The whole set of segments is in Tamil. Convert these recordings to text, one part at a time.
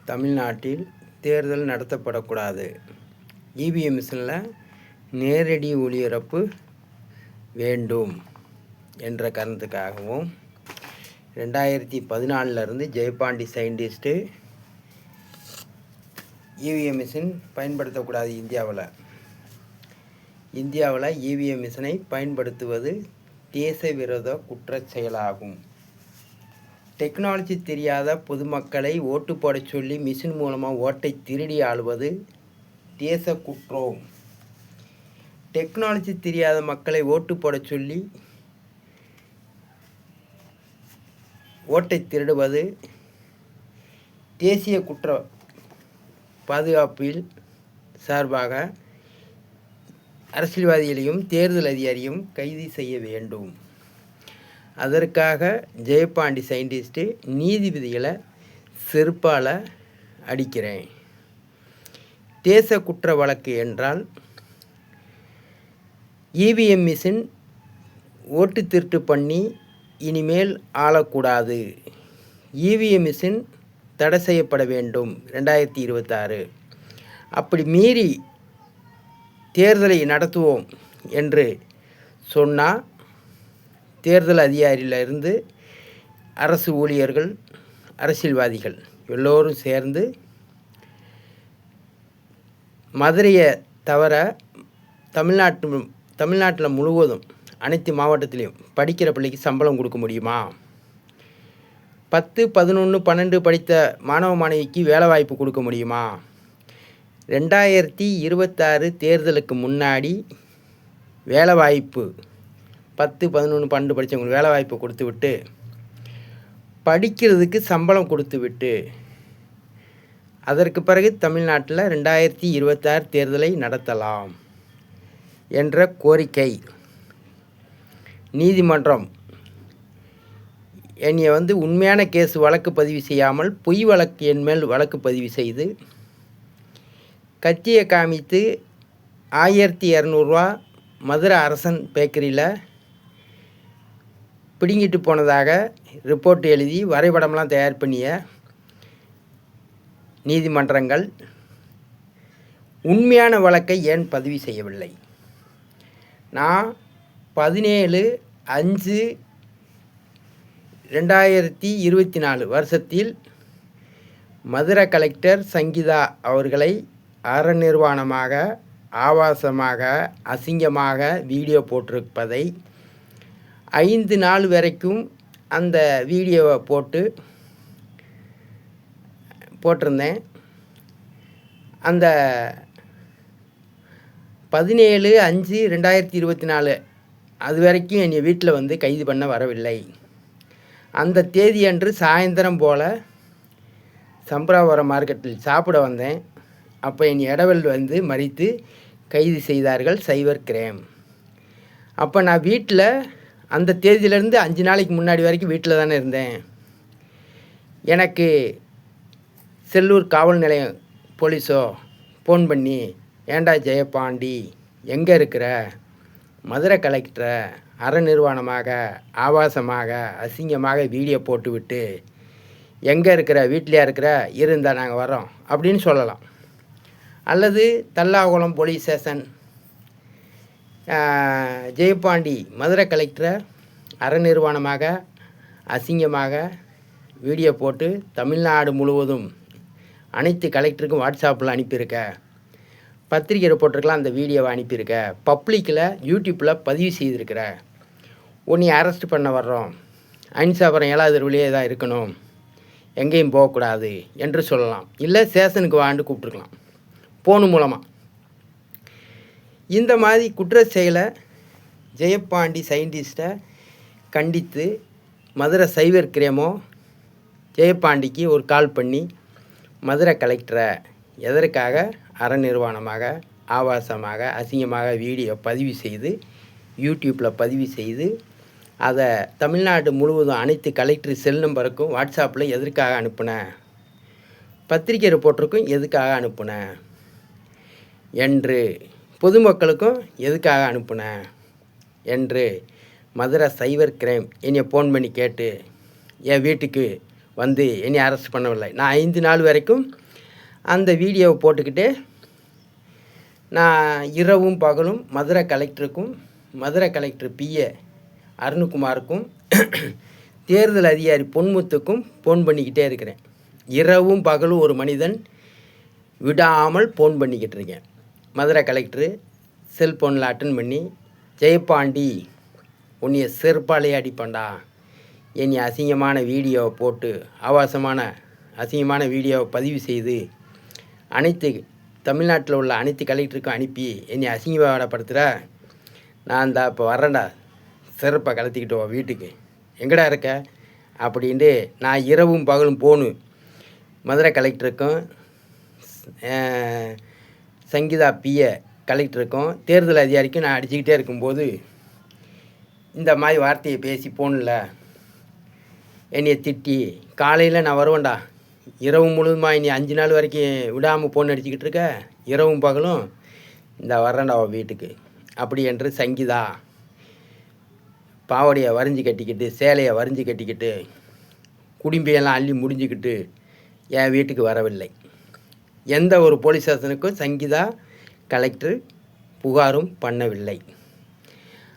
தமிழ்நாட்டில் தேர்தல் நடத்தப்படக்கூடாது. இவிஎம் மிஷினில் நேரடி ஒளிபரப்பு வேண்டும் என்ற காரணத்துக்காகவும் 2014 ஜெயபாண்டி சயின்டிஸ்ட்டு இவிஎம் மிஷின் பயன்படுத்தக்கூடாது. இந்தியாவில் இவிஎம் மிஷினை பயன்படுத்துவது தேச விரோத குற்றச் செயலாகும். டெக்னாலஜி தெரியாத பொதுமக்களை ஓட்டு போடச் சொல்லி மிஷின் மூலமாக ஓட்டை திருடி ஆளுவது தேச குற்றம். டெக்னாலஜி தெரியாத மக்களை ஓட்டு போடச் சொல்லி ஓட்டை திருடுவது தேசிய குற்ற பாதுகாப்பில் சார்பாக அரசியல்வாதிகளையும் தேர்தல் அதிகாரியும் கைது செய்ய வேண்டும். அதற்காக ஜெயபாண்டி சயின்டிஸ்ட்டு நீதிபதிகளை செருப்பால் அடிக்கிறேன். தேச குற்ற வழக்கு என்றால் இவிஎம் மிஷின் ஓட்டு திருட்டு பண்ணி இனிமேல் ஆளக்கூடாது. இவிஎம் மிஷின் தடை செய்யப்பட வேண்டும் 2026. அப்படி மீறி தேர்தலை நடத்துவோம் என்று சொன்னால் தேர்தல் அதிகாரியிலிருந்து அரசு ஊழியர்கள், அரசியல்வாதிகள் எல்லோரும் சேர்ந்து மதுரையை தவிர தமிழ்நாட்டில் முழுவதும் அனைத்து மாவட்டத்திலையும் படிக்கிற பிள்ளைக்கு சம்பளம் கொடுக்க முடியுமா? 10, 11, 12 படித்த மாணவ மாணவிக்கு வேலைவாய்ப்பு கொடுக்க முடியுமா? 2026 தேர்தலுக்கு முன்னாடி வேலைவாய்ப்பு 10, 11, 12 படித்தவங்களுக்கு வேலைவாய்ப்பு கொடுத்து விட்டு படிக்கிறதுக்கு சம்பளம் கொடுத்து விட்டு அதற்கு பிறகு தமிழ்நாட்டில் 2026 தேர்தலை நடத்தலாம் என்ற கோரிக்கை. நீதிமன்றம் என்னைய உண்மையான கேஸ் வழக்கு பதிவு செய்யாமல் பொய் வழக்கு என் மேல் வழக்கு பதிவு செய்து கத்தியை காமித்து 1200 ரூபா மதுரை அரசன் பேக்கரியில் பிடுங்கிட்டு போனதாக ரிப்போர்ட் எழுதி வரைபடம்லாம் தயார் பண்ணிய நீதிமன்றங்கள் உண்மையான வழக்கை ஏன் பதிவு செய்யவில்லை? நான் 17/5/2024 வருஷத்தில் மதுரை கலெக்டர் சங்கீதா அவர்களை அறநிர்வாணமாக, ஆபாசமாக, அசிங்கமாக வீடியோ போட்டிருப்பதை 5 நாள் வரைக்கும் அந்த வீடியோவை போட்டிருந்தேன். அந்த 17/5/2024 அது வரைக்கும் என்னை வீட்டில் கைது பண்ண வரவில்லை. அந்த தேதி அன்று சாயந்தரம் போல் சம்பராவரம் மார்க்கெட்டில் சாப்பிட வந்தேன். அப்போ என் இடவல் மறித்து கைது செய்தார்கள் சைபர் கிரைம். அப்போ நான் வீட்டில் அந்த தேதியிலேருந்து 5 நாளைக்கு முன்னாடி வரைக்கும் வீட்டில் தானே இருந்தேன். எனக்கு செல்லூர் காவல் நிலையம் போலீஸோ ஃபோன் பண்ணி, ஏண்டா ஜெயபாண்டி எங்கே இருக்கிற? மதுரை கலெக்டரை அறநிர்வாணமாக, ஆபாசமாக, அசிங்கமாக வீடியோ போட்டுவிட்டு எங்கே இருக்கிற? வீட்டிலையா இருக்கிற? இருந்தால் நாங்கள் வரோம் அப்படின்னு சொல்லலாம். அல்லது தல்லாகுளம் போலீஸ் ஸ்டேஷன் ஜெயபாண்டி மதுரை கலெக்டரை அறநிர்வாணமாக, அசிங்கமாக வீடியோ போட்டு தமிழ்நாடு முழுவதும் அனைத்து கலெக்டருக்கும் வாட்ஸ்அப்பில் அனுப்பியிருக்க, பத்திரிகை ரிப்போர்ட்டருக்கெலாம் அந்த வீடியோவை அனுப்பியிருக்க, பப்ளிக்கில் யூடியூப்பில் பதிவு செய்திருக்கிற, உன்னை அரெஸ்ட் பண்ண வர்றோம், அன்சாபுரம் 7வது தெருவிலேயே தான் இருக்கணும், எங்கேயும் போகக்கூடாது என்று சொல்லலாம். இல்லை ஸ்டேஷனுக்கு வாண்டு கூப்பிட்ருக்கலாம் ஃபோனு மூலமாக. இந்த மாதிரி குற்ற செயலை ஜெயபாண்டி சயின்டிஸ்ட்டை கண்டித்து மதுரை சைபர் கிரைமோ ஜெயபாண்டிக்கு ஒரு கால் பண்ணி மதுரை கலெக்டரை எதற்காக அறநிர்வாணமாக, ஆபாசமாக, அசிங்கமாக வீடியோ பதிவு செய்து யூடியூப்பில் பதிவு செய்து அதை தமிழ்நாடு முழுவதும் அனைத்து கலெக்டர் செல் நம்பருக்கும் வாட்ஸ்அப்பில் எதற்காக அனுப்புனேன், பத்திரிகை ரிப்போர்ட்டருக்கும் எதுக்காக அனுப்புனேன் என்று, பொதுமக்களுக்கும் எதுக்காக அனுப்புனேன் என்று மதுரை சைபர் கிரைம் என்னை ஃபோன் பண்ணி கேட்டு என் வீட்டுக்கு வந்து என்னை அரெஸ்ட் பண்ணவில்லை. நான் 5 நாள் வரைக்கும் அந்த வீடியோவை போட்டுக்கிட்டு நான் இரவும் பகலும் மதுரை கலெக்டருக்கும் மதுரை கலெக்டர் பிஏ அருண்குமாருக்கும் தேர்தல் அதிகாரி பொன்முத்துக்கும் ஃபோன் பண்ணிக்கிட்டே இருக்கிறேன். இரவும் பகலும் ஒரு மனிதன் விடாமல் ஃபோன் பண்ணிக்கிட்டு இருக்கேன். மதுரை கலெக்டரு செல்ஃபோனில் அட்டன் பண்ணி, ஜெயபாண்டி உன்னைய செருப்பாலே அடிப்பண்டா, என்னை அசிங்கமான வீடியோவை போட்டு அசிங்கமான வீடியோவை பதிவு செய்து அனைத்து தமிழ்நாட்டில் உள்ள அனைத்து கலெக்டருக்கும் அனுப்பி என்னை அசிங்கப்படுத்துகிற, நான் தான் இப்போ வர்றேன்டா, செருப்பை கலத்திக்கிட்டு வா வீட்டுக்கு, எங்கடா இருக்க அப்படின்ட்டு நான் இரவும் பகலும் போகணும். மதுரை கலெக்டருக்கும் சங்கீதா பிஏ கலெக்டருக்கும் தேர்தல் அதிகாரிக்கும் நான் அடிச்சுக்கிட்டே இருக்கும்போது இந்த மாதிரி வார்த்தையை பேசி போனில் என்னையை திட்டி, காலையில் நான் வருவேன்டா, இரவு முழுதுமா நீ 5 நாள் வரைக்கும் விடாமல் ஃபோன் அடிச்சுக்கிட்டு இருக்க, இரவும் பகலும் இந்த வர்றேன்டா வீட்டுக்கு அப்படி என்று சங்கீதா பாவடையை வரைஞ்சி கட்டிக்கிட்டு சேலையை வரைஞ்சி கட்டிக்கிட்டு குடும்பியெல்லாம் அள்ளி முடிஞ்சிக்கிட்டு என் வீட்டுக்கு வரவில்லை. எந்த ஒரு போலீஸ் ஸ்டேஷனுக்கும் சங்கீதா கலெக்டர் புகாரும் பண்ணவில்லை.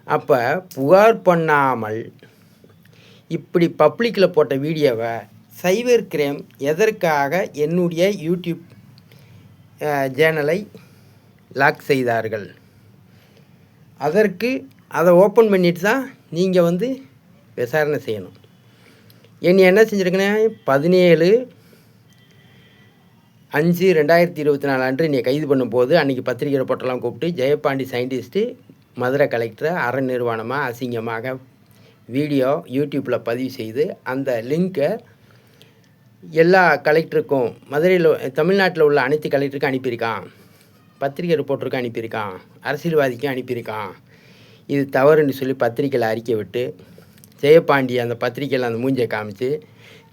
அப்போ புகார் பண்ணாமல் இப்படி பப்ளிக்கில் போட்ட வீடியோவை சைபர் கிரைம் எதற்காக என்னுடைய யூடியூப் சேனலை லாக் செய்தார்கள்? அதற்கு அதை ஓப்பன் பண்ணிட்டு தான் நீங்கள் வந்து விசாரணை செய்யணும். என்னை என்ன செஞ்சுருக்கேன்னா 17/5/2024 அன்று என்னை கைது பண்ணும்போது அன்றைக்கி பத்திரிகை ரிப்போர்ட்டெல்லாம் கூப்பிட்டு ஜெயபாண்டி சயின்டிஸ்ட்டு மதுரை கலெக்டரை அரை நிர்வாணமாக அசிங்கமாக வீடியோ யூடியூப்பில் பதிவு செய்து அந்த லிங்க்கை எல்லா கலெக்டருக்கும் மதுரையில் தமிழ்நாட்டில் உள்ள அனைத்து கலெக்டருக்கும் அனுப்பியிருக்கான், பத்திரிகை ரிப்போர்ட்டருக்கும் அனுப்பியிருக்கான், அரசியல்வாதிக்கும் அனுப்பியிருக்கான். இது தவறுன்னு சொல்லி பத்திரிக்கையில் அறிக்கை விட்டு ஜெயபாண்டி அந்த பத்திரிக்கையில் அந்த மூஞ்சை காமிச்சு,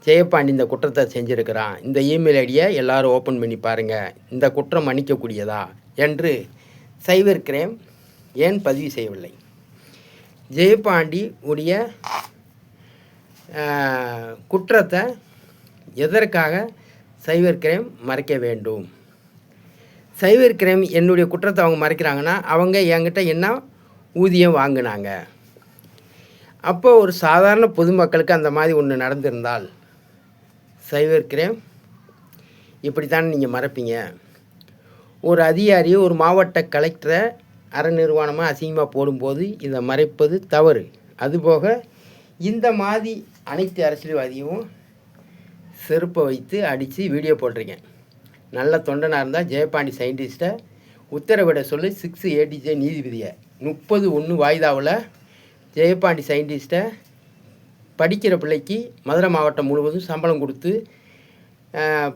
ஜெயபாண்டி இந்த குற்றத்தை செஞ்சுருக்கிறான், இந்த இமெயில் ஐடியை எல்லோரும் ஓப்பன் பண்ணி பாருங்கள், இந்த குற்றம் மன்னிக்கக்கூடியதா என்று சைபர் கிரைம் ஏன் பதிவு செய்யவில்லை? ஜெயபாண்டி உடைய குற்றத்தை எதற்காக சைபர் கிரைம் மறைக்க வேண்டும்? சைபர் கிரைம் என்னுடைய குற்றத்தை அவங்க மறைக்கிறாங்கன்னா அவங்க என்கிட்ட என்ன ஊதியம் வாங்கினாங்க? அப்போ ஒரு சாதாரண பொதுமக்களுக்கு அந்த மாதிரி ஒன்று நடந்திருந்தால் சைபர் கிரைம் இப்படித்தானே நீங்கள் மறைப்பீங்க? ஒரு அதிகாரி ஒரு மாவட்ட கலெக்டரை அரை நிர்வாணமாக அசிங்கமாக போடும்போது இதை மறைப்பது தவறு. அதுபோக இந்த மாதிரி அனைத்து அரசியல்வாதியும் செருப்பை வைத்து அடித்து வீடியோ போட்டிருக்கேன். நல்ல தொண்டனாக இருந்தால் ஜெயபாண்டி சயின்டிஸ்ட்டை உத்தரவிட சொல்லி 6 ADJ நீதிபதியை 30/1 வாய்தாவில் ஜெயபாண்டி சயின்டிஸ்ட்டை படிக்கிற பிள்ளைக்கு மதுரை மாவட்டம் முழுவதும் சம்பளம் கொடுத்து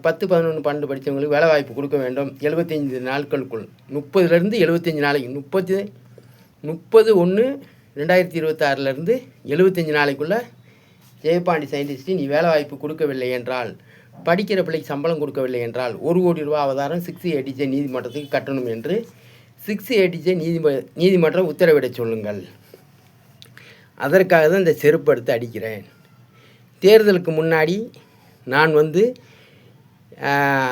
10, 11, 12 படித்தவங்களுக்கு வேலை வாய்ப்பு கொடுக்க வேண்டும். 75 நாட்களுக்குள் 30லேருந்து 75 நாளைக்கு 30/1/2026 75 நாளைக்குள்ளே ஜெயபாண்டி சயின்டிஸ்ட்டு நீ வேலை வாய்ப்பு கொடுக்கவில்லை என்றால், படிக்கிற பிள்ளைக்கு சம்பளம் கொடுக்கவில்லை என்றால் 1 கோடி ரூபா அவதாரம் 6 ADJ நீதிமன்றத்துக்கு கட்டணும் என்று 6 ADJ நீதிமன்றம் உத்தரவிட சொல்லுங்கள். அதற்காக தான் இந்த செருப்பு எடுத்து அடிக்கிறேன். தேர்தலுக்கு முன்னாடி நான் வந்து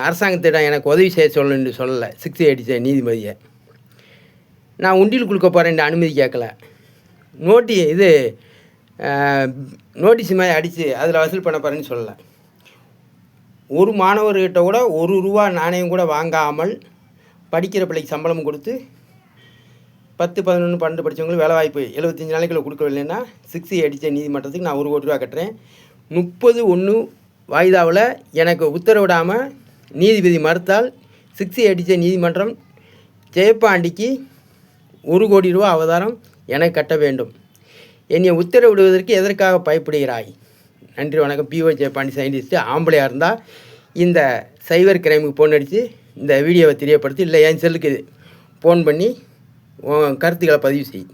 அரசாங்கத்திடம் எனக்கு உதவி செய்ய சொல்லணுன்னு சொல்லலை. 6 ADJ நீதிபதியை நான் உண்டியில் கொடுக்க போகிறேன் அனுமதி கேட்கல. நோட்டீஸ் மாதிரி அடித்து அதில் வசூல் பண்ண போகிறேன்னு சொல்லலை. ஒரு மாணவர்கிட்ட கூட 1 ரூபா நாணயம் கூட வாங்காமல் படிக்கிற பிள்ளைக்கு சம்பளம் கொடுத்து 10, 11, 12 படித்தவங்களுக்கு வேலை வாய்ப்பு 75 நாளைக்குள்ள கொடுக்கவில்லைன்னா 6 ADJ நீதிமன்றத்துக்கு நான் 1 கோடி ரூபா கட்டுறேன். 30/1 வாய்தாவில் எனக்கு உத்தரவிடாமல் நீதிபதி மறுத்தால் 6 ADJ நீதிமன்றம் ஜெயபாண்டிக்கு 1 கோடி ரூபா அவதாரம் எனக்கு கட்ட வேண்டும். என்னை உத்தரவிடுவதற்கு எதற்காக பயப்படுகிறாய்? நன்றி, வணக்கம். PO ஜெயபாண்டி சயின்டிஸ்ட்டு ஆம்பளையாக இருந்தால் இந்த சைபர் கிரைமுக்கு ஃபோன் அடித்து இந்த வீடியோவை தெரியப்படுத்தி, இல்லை என் செல்லுக்கு ஃபோன் பண்ணி கருத்துக்களை பதிவு செய்.